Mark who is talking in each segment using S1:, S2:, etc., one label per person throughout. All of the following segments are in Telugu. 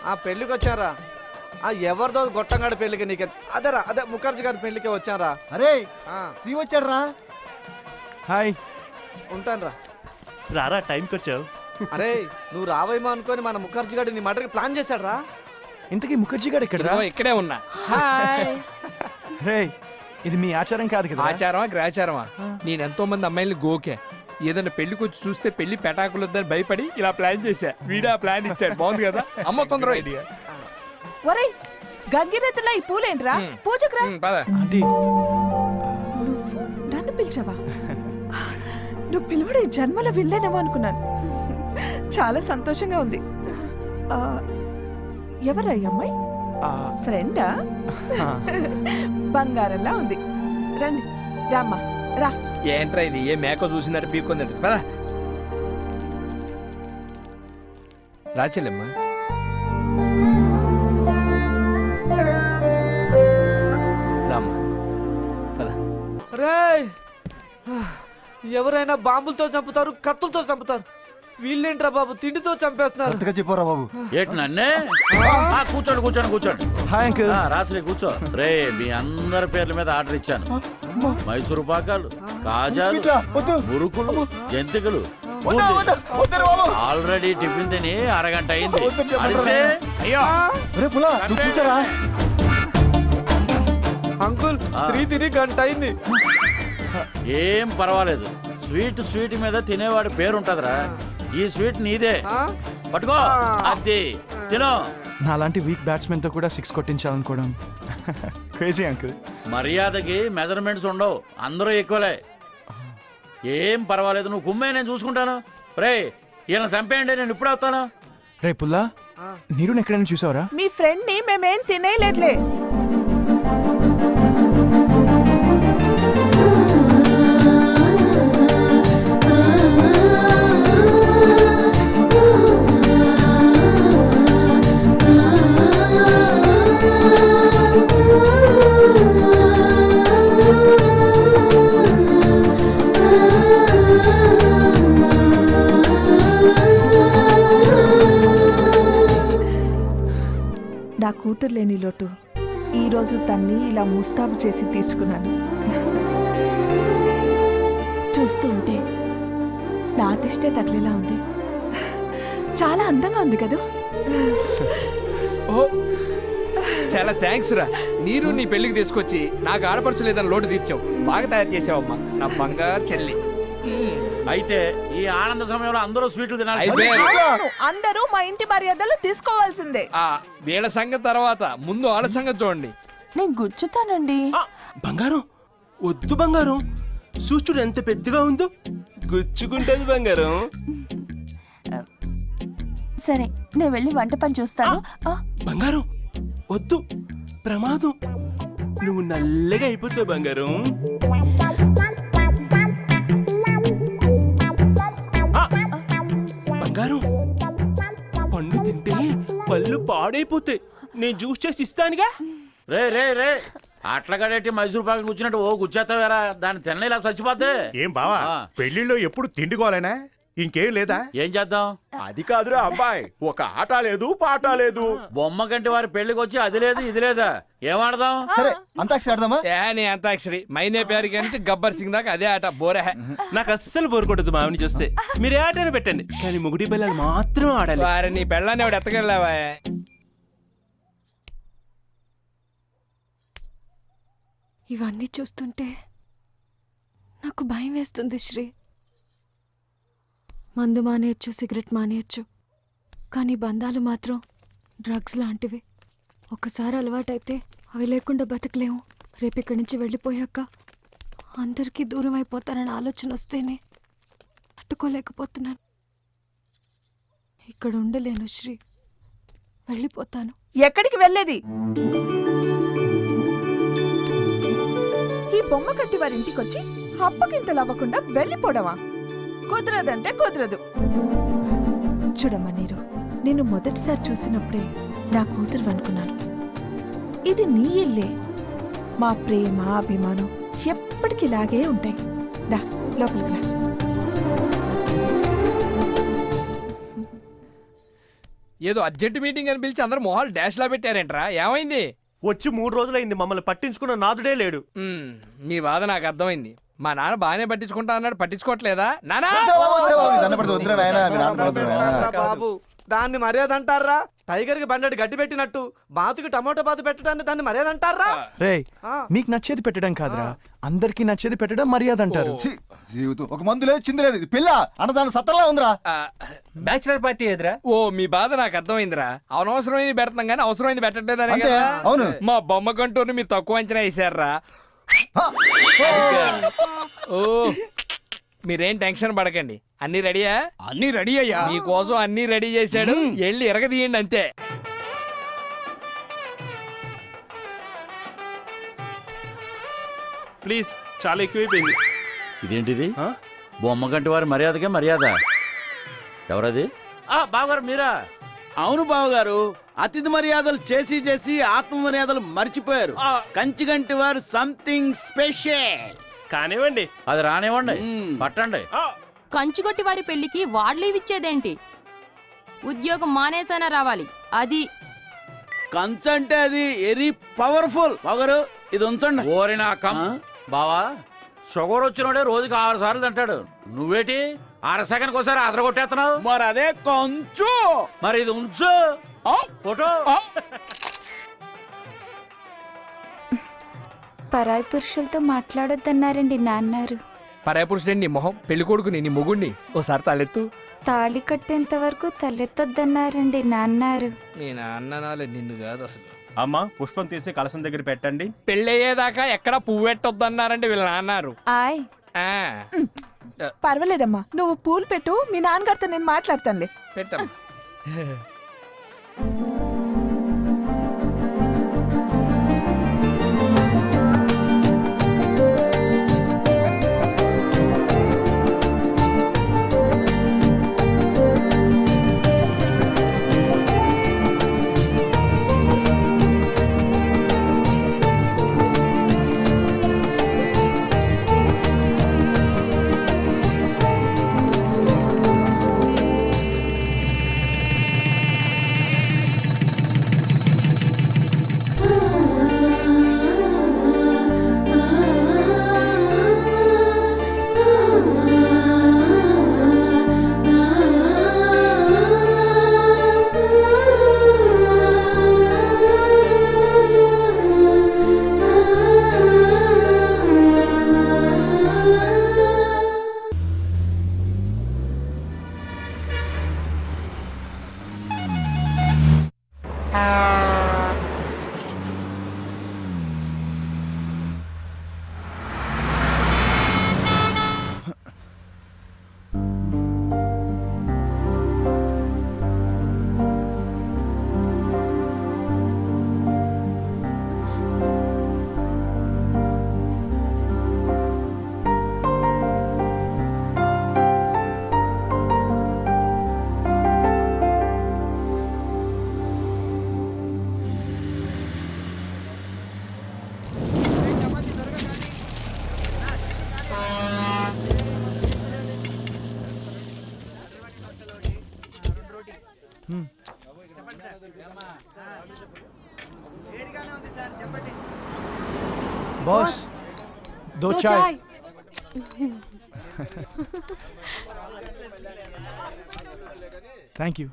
S1: ఆ పెళ్ళికి వచ్చారా? ఆ ఎవరిదో గొట్టంగాడి పెళ్ళికి నీకే అదేరా, అదే ముఖర్జీ గారి పెళ్ళికి వచ్చారా?
S2: అరే శ్రీ వచ్చాడు రా.
S3: హాయ్.
S1: ఉంటాను రా.
S3: రారా, టైంకి వచ్చావు.
S1: అరే నువ్వు రావేమో అనుకొని మన ముఖర్జీ గారు నీ మటర్కి ప్లాన్ చేశాడు రా.
S3: ఇంతకీ ముఖర్జీ గారు ఇక్కడ?
S4: ఇక్కడే ఉన్నా.
S3: రే, ఇది మీ ఆచారం కాదు కదా?
S4: ఆచారమా గ్రాచారమా? నేనెంతో మంది అమ్మాయిల్ని గోకే ఏదైనా పెళ్లికి వచ్చి చూస్తే పెళ్లి పెటాకులొద్దని భయపడి ఇలా ప్లాన్ చేశా. వీడా ప్లాన్ ఇచ్చాడు, బాగుంది కదా? అమ్మ తొందర ఐడియా.
S5: ఒరేయ్ గంగిరెద్దులా ఈ పూలేంట్రా? పూజకు రా.
S3: ఆంటీ,
S5: నువ్వు నన్ను పిలిచావా? నువ్వు పిలవడం ఈ జన్మలో వెళ్ళానేమో అనుకున్నాను. చాలా సంతోషంగా ఉంది. ఎవరా ఈ అమ్మాయి? ఫ్రెండా? బంగారంలా ఉంది. రండి రామ్మా రా.
S4: ఏంట్రా ఇది? ఏ మేక చూసినట్టు పీక్కుంది పదా. రాచెల్లమ్మా. రామ్మా పదా.
S1: రే ఎవరైనా బాంబులతో చంపుతారు, కత్తులతో చంపుతారు. వీళ్ళేంట్రా బాబు తిండితో చంపేస్తున్నారు.
S2: చెప్పారా బాబు?
S6: ఏంటి నన్నే? కూర్చోండి కూర్చోండి కూర్చోండి.
S3: Hi uncle.
S6: రాశ్రీ కూర్చో. రే మీ అందరి పేర్ల మీద ఆర్డర్ ఇచ్చాను. మైసూరు పాకాలు, కాజాలు, మురుకులు, జంతికలు. ఆల్రెడీ టిఫిన్ తిని అరగంట అయింది.
S4: అయ్యో
S1: అంకుల్ శ్రీ తిని గంట అయింది.
S6: ఏం పర్వాలేదు. స్వీట్ మీద తినేవాడి పేరు ఉంటదిరా. ఈ స్వీట్ నీదే, పట్టుకో. అది తిను.
S3: నాలాంటి వీక్ బ్యాట్స్మెన్ తో కూడా 6 కొట్టించాలనుకోవడం క్రేజీ అంకుల్.
S6: మర్యాదకి మెజర్మెంట్స్ ఉండవు, అందరూ ఈక్వలే. ఏం పర్వాలేదు, నువ్వు కుమ్మే, నేను చూసుకుంటాను. రే ఈయన చంపేయండి, నేను ఇప్పుడే వస్తాను.
S3: రే పుల్లా, నీరు ఎక్కడైనా చూసావరా?
S5: మీ ఫ్రెండ్ ని మేమేం తినేయలేదులే. నా కూతురు లేని లోటు ఈరోజు తన్ని ఇలా ముస్తాబు చేసి తీర్చుకున్నాను. చూస్తూ ఉంటే నా దిష్టే తగిలేలా ఉంది. చాలా అందంగా ఉంది కదా?
S4: ఓ చాలా థ్యాంక్స్ రా. నీరు నీ పెళ్లికి తీసుకొచ్చి నాకు ఆడపరచలేదని లోటు తీర్చావు. బాగా తయారు చేసావమ్మా నా బంగారు చెల్లి.
S6: అయితే ఈ ఆనంద సమయంలో అందరూ స్వీట్లు తినాలి.
S5: అందరూ మా ఇంటి మర్యాదలు తీసుకోవాల్సిందే.
S4: వీళ్ళ సంగతి తర్వాత, ముందు వాళ్ళ సంగతి చూడండి.
S5: నేను గుచ్చుతానండి.
S7: బంగారం వద్దు, బంగారం సూచుడు ఎంత పెద్దగా ఉందో, గుచ్చుకుంటది బంగారం.
S5: సరే నేను వెళ్ళి వంట పని చూస్తాను.
S7: బంగారం వద్దు, ప్రమాదం. నువ్వు నల్లగా అయిపోతావు బంగారం. బంగారం పండు తింటే పళ్ళు పాడైపోతాయి. నేను జ్యూస్ చేసి ఇస్తానుగా.
S6: రే రే రే అట్లా కడేటి మైసూరు పాకు కూర్చున్నట్టు ఓ గుచ్చేస్తావేరా, దాన్ని తినలే ఇలా చచ్చిపోద్ది.
S8: ఏం బావా, పెళ్లిలో ఎప్పుడు తిండికోలేనా? ఇంకేం లేదా?
S6: ఏం చేద్దాం?
S8: అది కాదురా అబ్బాయి, ఒక ఆట లేదు పాట లేదు.
S6: బొమ్మ కంటే వారి పెళ్లికి వచ్చి అది లేదు ఇది లేదా, ఏమాడదాం?
S2: సరే అంతాక్షరి ఆడదామా?
S4: నీ అంతాక్షరి మైనే పేరు నుంచి గబ్బర్ సింగ్ దాకా అదే ఆట. బోరే
S7: నాకు అస్సలు బోరు కొట్టదు మావిని చూస్తే. మీరు ఏ ఆటైనా పెట్టండి, కానీ ముగుడి పిల్లలు మాత్రం ఆడాలి.
S4: వారి నీ పెళ్ళాన్ని ఎవడు ఎత్తకెళ్ళావా?
S9: ఇవన్నీ చూస్తుంటే నాకు భయం వేస్తుంది శ్రీ. మందు మానేయచ్చు, సిగరెట్ మానేయచ్చు, కానీ బంధాలు మాత్రం డ్రగ్స్ లాంటివి. ఒక్కసారి అలవాటైతే అవి లేకుండా బతకలేము. రేపు ఇక్కడి నుంచి వెళ్ళిపోయాక అందరికీ దూరం అయిపోతానని ఆలోచన వస్తేనే తట్టుకోలేకపోతున్నాను. ఇక్కడ ఉండలేను శ్రీ, వెళ్ళిపోతాను.
S5: ఎక్కడికి వెళ్ళేది? ఈ బొమ్మ కట్టి వారి ఇంటికొచ్చి అప్పకింతలు అవ్వకుండా వెళ్ళిపోవడమా? కుదరదంటే కుదరదు. చూడమ్మా నీరు, నేను మొదటిసారి చూసినప్పుడే నా కూతురు అనుకున్నాను. ఇది నీ ఇల్లే. మా ప్రేమ అభిమానం ఎప్పటికీ ఇలాగే ఉంటాయి. దా లోపలికి రా.
S4: ఏదో అర్జెంట్ మీటింగ్ అని పిలిచి అందరు మొహాలు డాష్ లా పెట్టారేంట్రా? ఏమైంది?
S7: వచ్చి 3 రోజులైంది, మమ్మల్ని పట్టించుకున్న నాదుడే లేడు.
S4: మీ బాధ నాకు అర్థమైంది. మా నాన్న బాగానే పట్టించుకుంటా అన్నాడు, పట్టించుకోవట్లేదా నానా?
S1: బాబు దాన్ని మర్యాద అంటారా? టైగర్ కి బండెడు గడ్డి పెట్టినట్టు బాతుకి టమాటో బాతు పెట్టడాన్ని దాన్ని మర్యాద అంటారా?
S3: రే మీకు నచ్చేది పెట్టడం కాదురా, అందరికి నచ్చేది పెట్టడం మర్యాద అంటారు.
S2: జీవితం ఒక మందు లేదు చింది లేదు, పిల్ల అన్నదాని సత్తలా ఉందిరా.
S7: బ్యాచులర్ పార్టీ ఎదురా.
S4: ఓ మీ బాధ నాకు అర్థమైందిరా. అనవసరమైంది పెడతాం కానీ అవసరమైంది పెట్టట్లేదనే
S2: అంతే,
S4: కదా.
S2: అవును.
S4: మా బొమ్మ కంటూరు మీరు తక్కువ అంచనా వేసారా? ఓ మీరేం టెన్షన్ పడకండి, అన్ని రెడీయా?
S10: అన్ని రెడీ అయ్యా.
S4: మీకోసం అన్ని రెడీ చేశాడు, వెళ్ళి ఎరగదీయండి అంతే.
S7: ప్లీజ్, చాలా ఎక్కువైపోయింది.
S6: ఇదేంటిది? బొమ్మ కంటి వారి మర్యాదకే మర్యాద. ఎవరది? బావగారు మీరా?
S10: అవును బావగారు, అతిథి మర్యాదలు చేసి చేసి ఆత్మ మర్యాదలు మర్చిపోయారు. కంచిగంటి వారు సంథింగ్ స్పెషల్.
S7: కానివ్వండి.
S6: అది రానివ్వండి, పట్టండి.
S9: కంచుగొట్టి వారి పెళ్లికి వాడ్లీవ్ ఇచ్చేదేంటి? ఉద్యోగం మానేసైనా రావాలి. అది
S10: కంచు అంటే అది వెరీ పవర్ఫుల్. బావగారు ఇది ఉంచండి.
S6: ఓరి నా బావా, షుగర్ వచ్చినోడే రోజుకి 6 సార్లు తింటాడు. నువ్వేటి 6 సెకండ్కి ఒకసారి అదరగొట్టేస్తున్నావు?
S10: మరి అదే కంచు.
S6: మరి ఇది ఉంచు. ఫోటో.
S9: పరాయి పురుషులతో మాట్లాడొద్దన్నారండి నాన్నారు.
S4: పరాయి పురుషుడండి మొహం, పెళ్లి కొడుకుని నీ మొగుణ్ణి ఓసారి తలెత్తు.
S9: తాళి కట్టేంత వరకు తలెత్తొద్దన్నారండి నాన్నారు.
S4: మీ నాన్న నాలే, నిన్ను కాదు అసలు.
S7: అమ్మా, పుష్పం తీసి కలసం దగ్గర పెట్టండి.
S4: పెళ్ళయ్యేదాకా ఎక్కడ పువ్వు పెట్టొద్దన్నారంటే వీళ్ళు నాన్నారు.
S9: ఆయ్
S5: పర్వాలేదమ్మా, నువ్వు పూలు పెట్టు, మీ నాన్నగారితో నేను మాట్లాడతానులే.
S4: పెట్టమ్మా.
S3: బాస్ దో చాయ్. Thank you.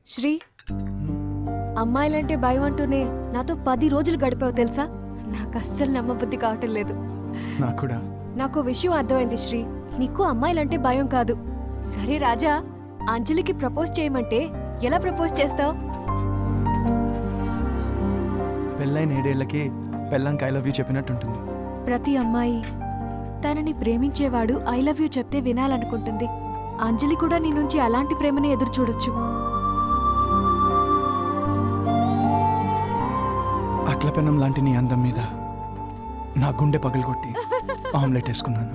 S9: శ్రీ, అమ్మాయిలంటే భయం అంటూనే నాతో 10 రోజులు గడిపావు తెలుసా? నాకు అస్సలు నమ్మబుద్ధి కావటం లేదు.
S3: నాకు కూడా.
S9: నాకు విషయం అర్థమైంది శ్రీ, నీకు అమ్మాయిలంటే భయం కాదు. సరే రాజా, అంజలికి ప్రపోజ్ చేయమంటే ఎలా ప్రపోజ్ చేస్తావు?
S3: పెళ్ళైన 7 ఏళ్లకి పెళ్ళంకి ఐ లవ్ యూ చెప్పినట్టుంటుంది.
S9: ప్రతి అమ్మాయి తనని ప్రేమించేవాడు ఐ లవ్ యూ చెప్తే వినాలనుకుంటుంది. అంజలి కూడా నీ నుంచి అలాంటి ప్రేమని ఎదురు చూడొచ్చు.
S3: అట్ల పెన్నం లాంటి నీ అందం మీద నా గుండె పగలగొట్టి ఆమ్లెట్ వేసుకున్నాను.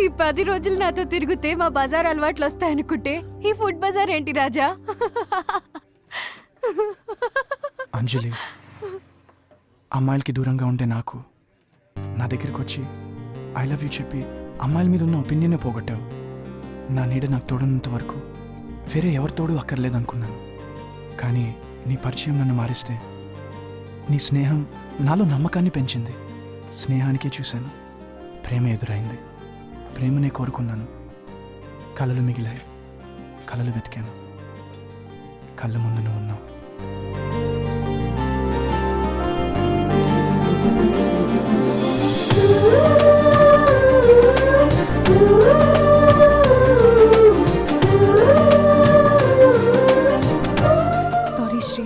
S9: ఈ 10 రోజులు నాతో తిరిగితే మా బజార్ అలవాట్లు వస్తాయనుకుంటే ఈ ఫుడ్ బజార్ ఏంటి రాజా?
S3: అంజలి, అమ్మాయిలకి దూరంగా ఉంటే నాకు నా దగ్గరికి వచ్చి ఐ లవ్ యూ చెప్పి అమ్మాయిల మీద ఉన్న ఒపీనియనే పోగొట్టావు. నా నీడ నాకు తోడనంత వరకు వేరే ఎవరి తోడు అక్కర్లేదనుకున్నాను. కానీ నీ పరిచయం నన్ను మారిస్తే, నీ స్నేహం నాలో నమ్మకాన్ని పెంచింది. స్నేహానికే చూశాను, ప్రేమ ఎదురైంది. ప్రేమనే కోరుకున్నాను. కలలు మిగిలాయి, కలలు వెతికాను. కళ్ళ ముందు నువ్వు ఉన్నావు.
S9: సారీ శ్రీ,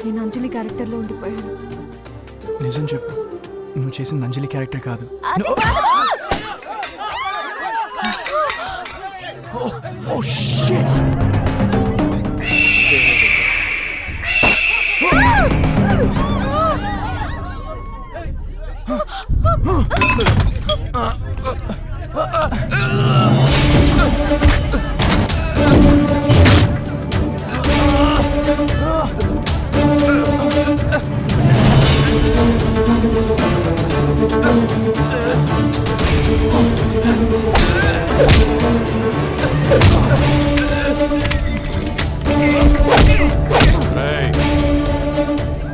S9: నేను అంజలి క్యారెక్టర్లో ఉండిపోయాను.
S3: నిజం చెప్పు, నువ్వు చేసిన అంజలి క్యారెక్టర్ కాదు. Oh shit!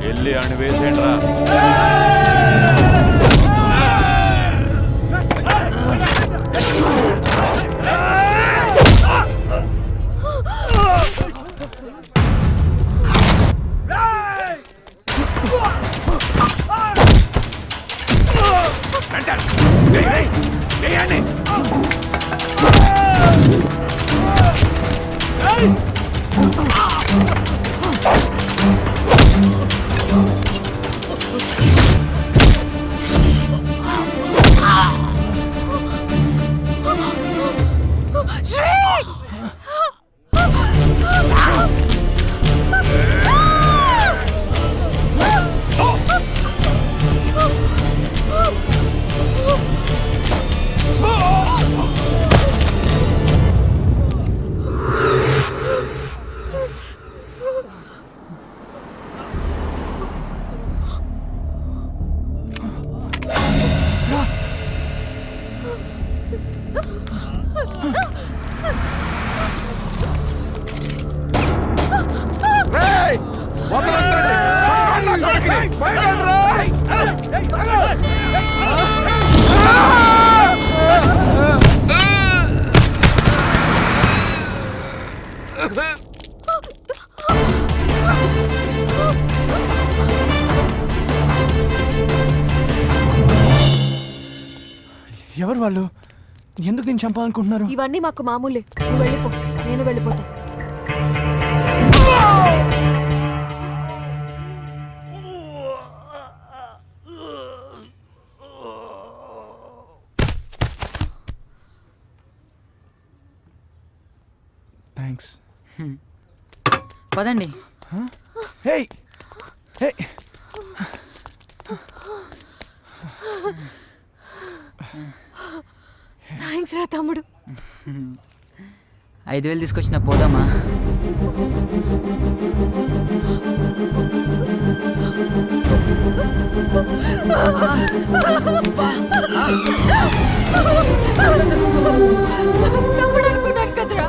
S6: వెళ్ళి అని వేసేయండి రా.
S3: ఎవరు వాళ్ళు? ఎందుకు నేను చంపాలనుకుంటున్నారు?
S9: ఇవన్నీ మాకు మామూలే, నువ్వు వెళ్ళిపో, నేను వెళ్ళిపోతా.
S3: థ్యాంక్స్.
S11: పదండి.
S3: హే హే,
S9: థ్యాంక్స్ రా తమ్ముడు.
S11: 5,000 తీసుకొచ్చిన పోదామా?
S9: తమ్ముడు అనుకున్నాను కదరా.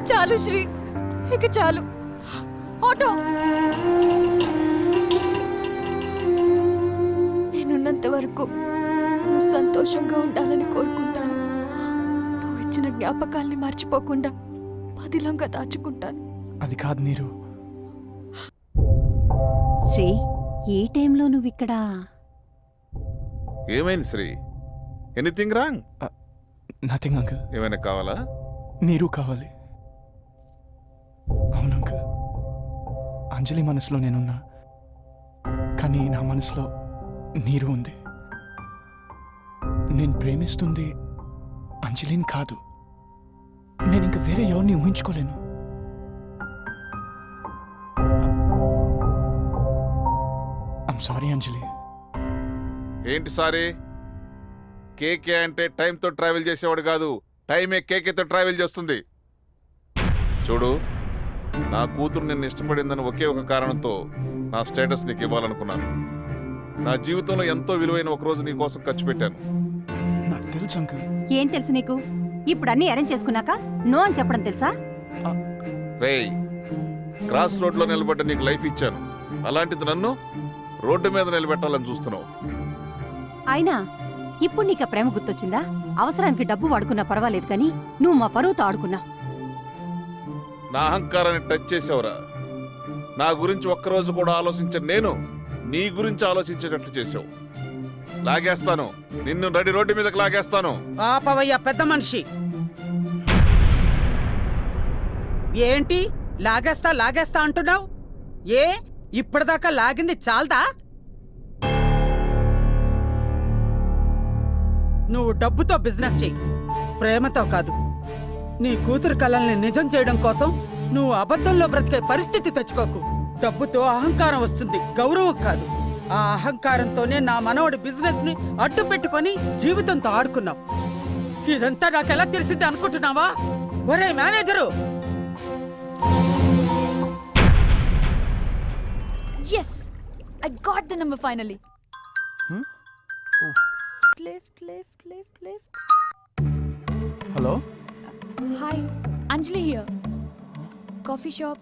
S9: చాలు శ్రీ, ఇక చాలు. ఆటో. నేనున్నంత వరకు నువ్వు సంతోషంగా ఉండాలని కోరుకుంటాను. నువ్వు ఇచ్చిన జ్ఞాపకాల్ని మర్చిపోకుండా పదిలంగా దాచుకుంటాను.
S3: అది కాదు నీరు.
S5: శ్రీ, ఏ టైంలో నువ్వు ఇక్కడ?
S12: ఏమైంది Sri? Anything wrong?
S3: Nothing uncle.
S12: ఏమైనా కావాలా?
S3: నీరు కావాలి. అవును అంకుల్, అంజలి మనసులో నేనున్నా, కానీ నా మనసులో నీరు ఉంది. నేను ప్రేమిస్తుంది అంజలిని కాదు. నేను ఇంక వేరే ఎవరిని ఊహించుకోలేను. ఐమ్ సారీ అంజలి.
S12: ఏంటి సారీ? కేకే అంటే టైంతో ట్రావెల్ చేసేవాడు కాదు, టైమే కేకేతో ట్రావెల్ చేస్తుంది. చూడు, నా కూతురు నిన్ను ఇష్టపడిందని ఒకే ఒక కారణంతో నా స్టేటస్ నీకు ఇవ్వాలనుకున్నాను. నా జీవితంలో ఎంతో విలువైన ఒక రోజు నీ కోసం ఖర్చు పెట్టాను.
S3: నాకు తెలుసు అంకుల్.
S11: ఏం తెలుసు నీకు? ఇప్పుడు అన్ని అరేంజ్ చేసుకున్నాక నో అని చెప్పడం తెలుసా?
S12: రేయ్, క్రాస్ రోడ్లో నిలబడ్డ నీకు లైఫ్ ఇచ్చాను, అలాంటిది నన్ను రోడ్డు మీద నిలబెట్టాలని చూస్తున్నావు.
S11: అయినా ఇప్పుడు నీకు ప్రేమ గుర్తొచ్చిందా? అవసరానికి డబ్బు వాడుకున్నా పర్వాలేదు కానీ నువ్వు మా పరువుతో ఆడుకున్నావు.
S12: నా అహంకారాన్ని టచ్ చేసావురా. నా గురించి ఒక్కరోజు కూడా ఆలోచించను నేను నీ గురించి ఆలోచించేటట్లు చేసావు. లాగేస్తాను నిన్ను, నడి రోడ్డు మీదకి లాగేస్తాను.
S13: ఆపవయ్యా పెద్ద మనిషి. ఏంటి లాగేస్తా అంటున్నావు? ఏ ఇప్పటిదాకా లాగింది చాలదా? నువ్వు డబ్బుతో బిజినెస్ చెయ్యి, ప్రేమతో కాదు. నీ కూతురు కలల్ని నిజం చేయడం కోసం నువ్వు అబద్ధంలో బ్రతికే పరిస్థితి తెచ్చుకోకు. డబ్బుతో అహంకారం వస్తుంది, గౌరవం కాదు. ఆ అహంకారంతోనే నా మనవడి బిజినెస్ ని అడ్డు పెట్టుకొని జీవితంతో ఆడుకున్నావు. ఇదంతా నాకెలా తెలిసింది అనుకుంటున్నావా? ఒరే manager!
S9: Yes, I got the number finally. Left.
S3: Hello.
S9: Hi, Anjali here. Coffee shop.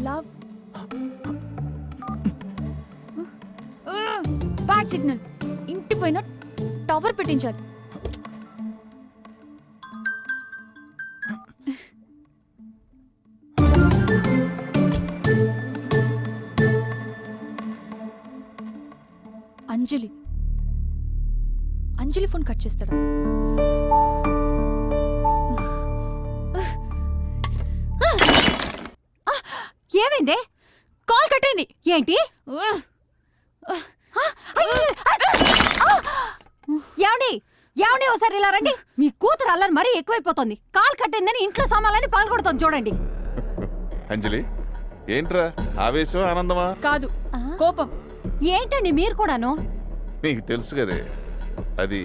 S9: Love. Bad signal. ఇంటి పైన టవర్ పెట్టించాలి. అంజలి ఫోన్ కట్ చేస్తాడా?
S11: ఏమైందే?
S9: కాల్ కట్ అయింది.
S11: ఏంటి? ఏమండి ఒకసారి ఇలా రండి. మీ కూతురు అల్లరి మరీ ఎక్కువైపోతుంది. కాల్ కట్టిందని ఇంట్లో సామాన్లని పాల్గొడుతుంది చూడండి.
S12: అంజలి, ఏంట్రా ఆవేశం, ఆనందమా?
S9: కాదు, కోపం.
S11: ఏంటండి మీరు కూడాను?
S12: నీకు తెలుసు కదే, అది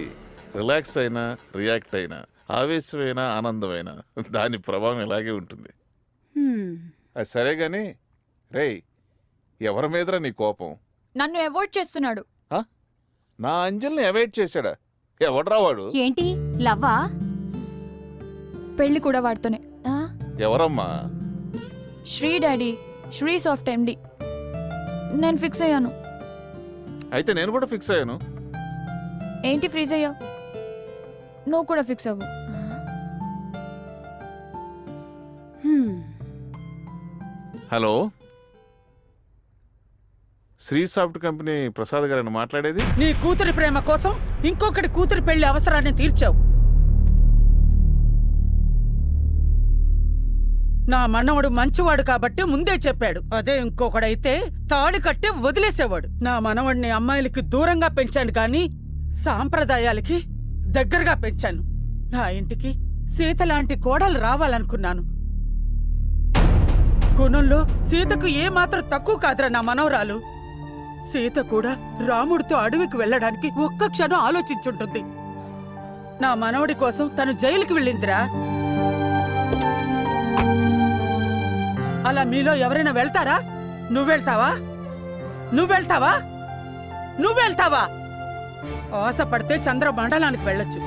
S12: రిలాక్స్ అయినా రియాక్ట్ అయినా ఆవేశమైనా ఆనందమైనా దాని ప్రభావం ఇలాగే ఉంటుంది. అది సరే గాని రేయ్, ఎవరి మీదరా నీ కోపం?
S9: నన్ను అవాయిడ్ చేస్తున్నాడు.
S12: నా అంజలిని అవాయిడ్ చేశాడా? ఎవడ్రా వాడు?
S11: ఏంటి లవ్వా?
S9: పెళ్లి కూడా వాడుతూనే.
S12: ఎవరమ్మా?
S9: శ్రీ డాడీ, శ్రీ సాఫ్ట్ ఎండి. నేను ఫిక్స్ అయ్యాను.
S12: అయితే నేను కూడా ఫిక్స్ అయ్యాను.
S9: ఏంటి ఫ్రీజ్ అయ్యావు? నువ్వు కూడా ఫిక్స్ అవ్వు.
S12: Hello, Sri soft company Prasad గారిని మాట్లాడేది.
S13: నీ కూతురి ప్రేమ కోసం ఇంకొకటి కూతురి పెళ్లి అవసరాన్ని తీర్చావు. నా మనవడు మంచివాడు కాబట్టి ముందే చెప్పాడు. అదే ఇంకొకడైతే తాళి కట్టి వదిలేసేవాడు. నా మనవడిని అమ్మాయిలకి దూరంగా పెంచాను కానీ సాంప్రదాయాలకి దగ్గరగా పెంచాను. నా ఇంటికి సీత లాంటి కోడలు రావాలనుకున్నాను. గుణంలో సీతకు ఏమాత్రం తక్కువ కాదురా నా మనవరాలు. సీత కూడా రాముడితో అడవికి వెళ్ళడానికి ఒక్క క్షణం ఆలోచించుంటుంది. నా మనవడి కోసం తను జైలుకి వెళ్ళిందిరా. అలా మీలో ఎవరైనా వెళ్తారా? నువ్వెళ్తావా? నువ్వెళ్తావా? నువ్వెళ్తావా? ఆశపడితే చంద్రమండలానికి వెళ్ళొచ్చు,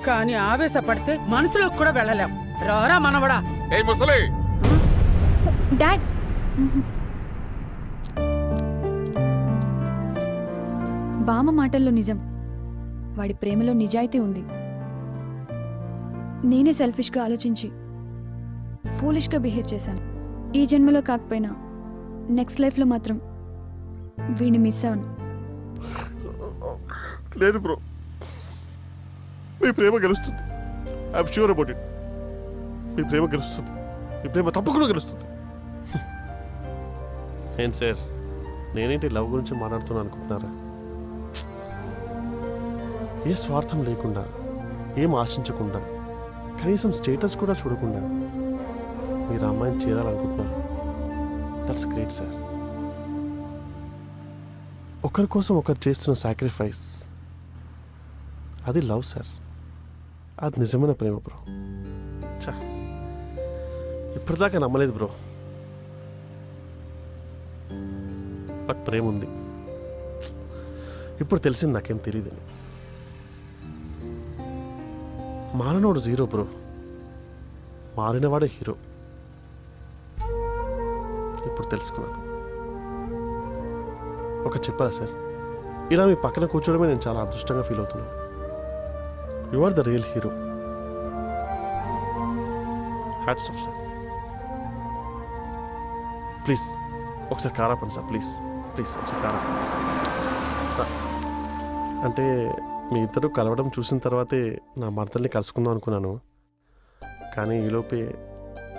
S13: కానీ ఆవేశపడితే మనసులోకి కూడా వెళ్ళలేం. రారా మనవడా.
S9: డాడ్, బామ్మ మాటల్లో నిజం, వాడి ప్రేమలో నిజాయితీ ఉంది. నేనే సెల్ఫిష్గా ఆలోచించి ఫూలిష్గా బిహేవ్ చేశాను. ఈ జన్మలో కాకపోయినా నెక్స్ట్ లైఫ్లో మాత్రం వీడిని మిస్ అవ్వను.
S8: లేదు బ్రో, మీ ప్రేమ గెలుస్తుంది. I'm sure about it. మీ ప్రేమ గెలుస్తుంది. మీ ప్రేమ తప్పకుండా గెలుస్తుంది.
S7: ఏంటి సార్, నేనేంటి లవ్ గురించి మాట్లాడుతున్నాను అనుకుంటున్నారా? ఏ స్వార్థం లేకుండా, ఏం ఆశించకుండా, కనీసం స్టేటస్ కూడా చూడకుండా మీరు అమ్మాయిని చేరాలనుకుంటున్నారు. That's great sir. ఒకరి కోసం ఒకరు చేస్తున్న సాక్రిఫైస్ అది లవ్ సార్, అది నిజమైన ప్రేమ బ్రో. చా, ఇప్పటిదాకా నమ్మలేదు బ్రో, బట్ ప్రేమ ఉంది. ఇప్పుడు తెలిసింది నాకేం తెలియదని. మారినోడు జీరో బ్రో, మారినవాడే హీరో. ఇప్పుడు తెలుసుకున్నాను. ఒక చెప్పారా సార్, ఇలా మీ పక్కన కూర్చోవడమే నేను చాలా అదృష్టంగా ఫీల్ అవుతున్నాను. You are the real hero. Hats off sir. Please ఒకసారి కారాపండి సార్, ప్లీజ్ ప్లీజ్ ఒకసారి కారాపండి. అంటే మీ ఇద్దరు కలవడం చూసిన తర్వాతే నా మరదల్ని కలుసుకుందాం అనుకున్నాను, కానీ ఈలోపే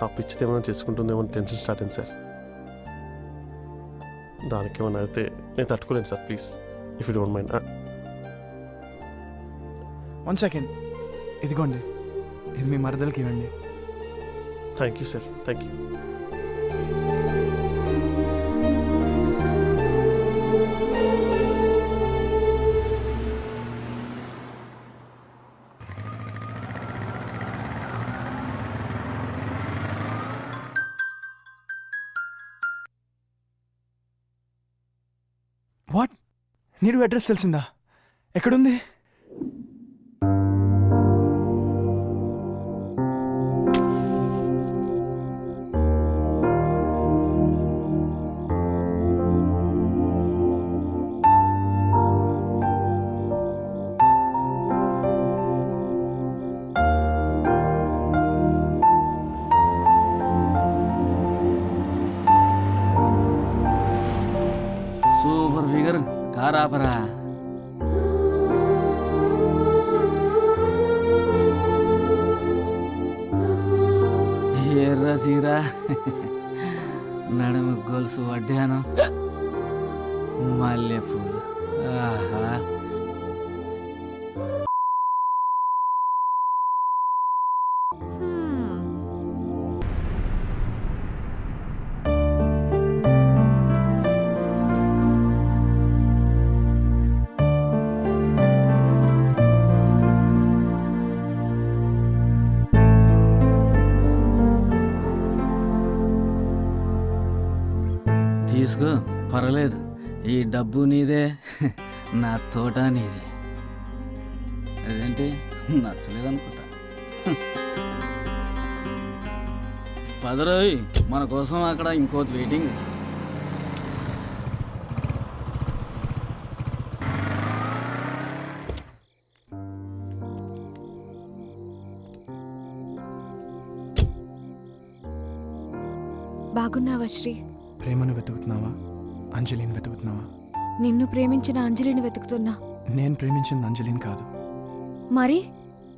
S7: ఆ పిచ్చిది ఏమైనా చేసుకుంటుందేమో అని టెన్షన్ స్టార్ట్ అయింది సార్. దానికి ఏమన్నా అయితే నేను తట్టుకోలేను sir, please if you don't mind.
S3: 1 second, ఇదిగోండి, ఇది మీ మరదలకి ఇవ్వండి.
S7: Thank you sir, thank you.
S3: What? నీరు అడ్రస్ తెలిసిందా? ఎక్కడుంది?
S10: సూపర్ ఫిగర్, కారాపరా. ఎర్ర చీర, నడుము గొలుసు వడ్డానం, మల్లెపూలు. ఆహా, తీసుకో, పర్వాలేదు. ఈ డబ్బు నీదే, నా తోట నీదే. అదేంటి నచ్చలేదనుకుంటా. పదరోయ్, మన కోసం అక్కడ ఇంకోటి వెయిటింగ్.
S9: బాగున్నావా శ్రీ?
S3: ప్రేమను వెతుకుతున్నావా? అంజలిని వెతుకుతున్నావా?
S9: నిన్ను ప్రేమించిన అంజలిని వెతుకుతున్నా.
S3: నేను ప్రేమించింది అంజలిని కాదు.
S9: మరి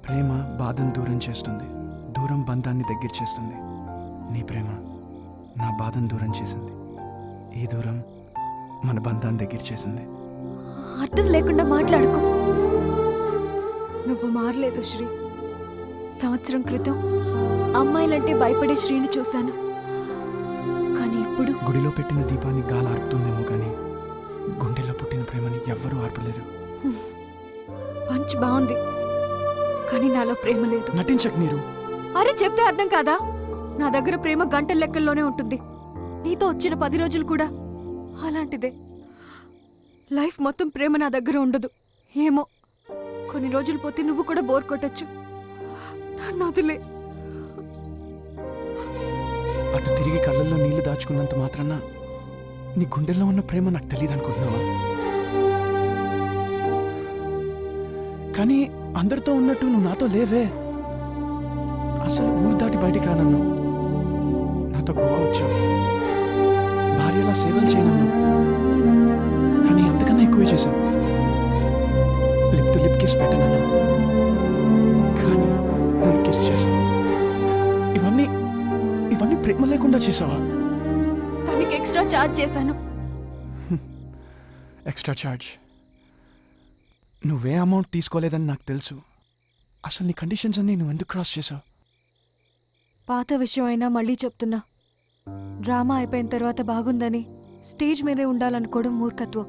S3: ప్రేమ బాధను దూరం చేస్తుంది, దూరం బంధాన్ని దగ్గర చేస్తుంది. నీ ప్రేమ నా బాధను దూరం చేసింది, ఈ దూరం మన బంధాన్ని దగ్గర చేసింది.
S9: అర్థం లేకుండా మాట్లాడుకో. నువ్వు మారలేదు శ్రీ. సంవత్సరం క్రితం అమ్మాయిలంటే భయపడే శ్రీని చూశాను, కానీ ఇప్పుడు
S3: గుడిలో పెట్టిన దీపాన్ని గాలి ఆర్పుతుందేమో కానీ గుండెల్లో పుట్టిన ప్రేమని ఎవ్వరూ ఆర్పలేరు.
S9: పంచ్ బాగుంది, కానీ నాలో ప్రేమ లేదు.
S3: నటించకు నీరు.
S9: అరే చెప్తే అర్థం కాదా? నా దగ్గర ప్రేమ గంటల లెక్కల్లోనే ఉంటుంది. నీతో వచ్చిన 10 రోజులు కూడా అలాంటిదే. లైఫ్ మొత్తం ప్రేమ నా దగ్గర ఉండదు. ఏమో, కొన్ని రోజులు పోతే నువ్వు కూడా బోర్ కొట్టచ్చు. నన్ను వదిలే.
S3: అటు తిరిగి కళ్ళల్లో నీళ్లు దాచుకున్నంత మాత్రాన నీ గుండెల్లో ఉన్న ప్రేమ నాకు తెలియదు అనుకుంటున్నావా? కానీ అందరితో ఉన్నట్టు నువ్వు నాతో లేవే. అసలు ఊరు దాటి బయటికి రానన్నావు, నాతో గోవా వచ్చావు, భార్యలా సేవలు చేయనన్నావు, కానీ అంతకన్నా ఎక్కువే చేశావు. లిప్ టు లిప్ కిస్ పెట్టనన్నావు, కానీ నన్ను కిస్ చేశావు. ఇవన్నీ ప్రేమ లేకుండా చేసావా?
S9: దానికి ఎక్స్ట్రా ఛార్జ్ చేశాను.
S3: Extra charge? నువ్వే అమౌంట్ తీసుకోలేదని నాకు తెలుసు. అసలు నీ కండిషన్స్ అన్నీ నువ్వు ఎందుకు క్రాస్ చేసావు?
S9: పాత విషయం అయినా మళ్ళీ చెప్తున్నా. డ్రామా అయిపోయిన తర్వాత బాగుందని స్టేజ్ మీదే ఉండాలనుకోవడం మూర్ఖత్వం.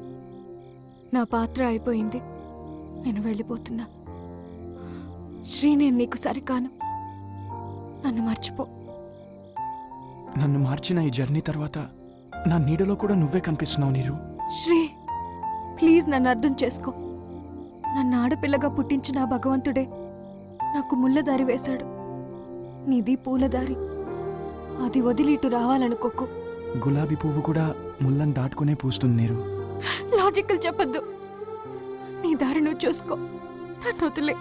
S9: నా పాత్ర అయిపోయింది, నేను వెళ్ళిపోతున్నా. శ్రీ, నేను నీకు సరికాను. నన్ను మర్చిపో.
S3: నన్ను మార్చిన ఈ జర్నీ తర్వాత నా నీడలో కూడా నువ్వే కనిపిస్తున్నావు నీరు.
S9: శ్రీ, ప్లీజ్ నన్ను అర్థం చేసుకో. నన్ను ఆడపిల్లగా పుట్టించిన ఆ భగవంతుడే నాకు ముళ్ళదారి వేశాడు. నీది పూలదారి. అది వదిలి ఇటు రావాలనుకోకు.
S3: గులాబీ పువ్వు కూడా ముళ్ళని దాటుకునే పూస్తుంది నీరు.
S9: లాజికల్ చెప్పొద్దు. నీ దారి నువ్వు చూసుకో. నన్ను వదిలే.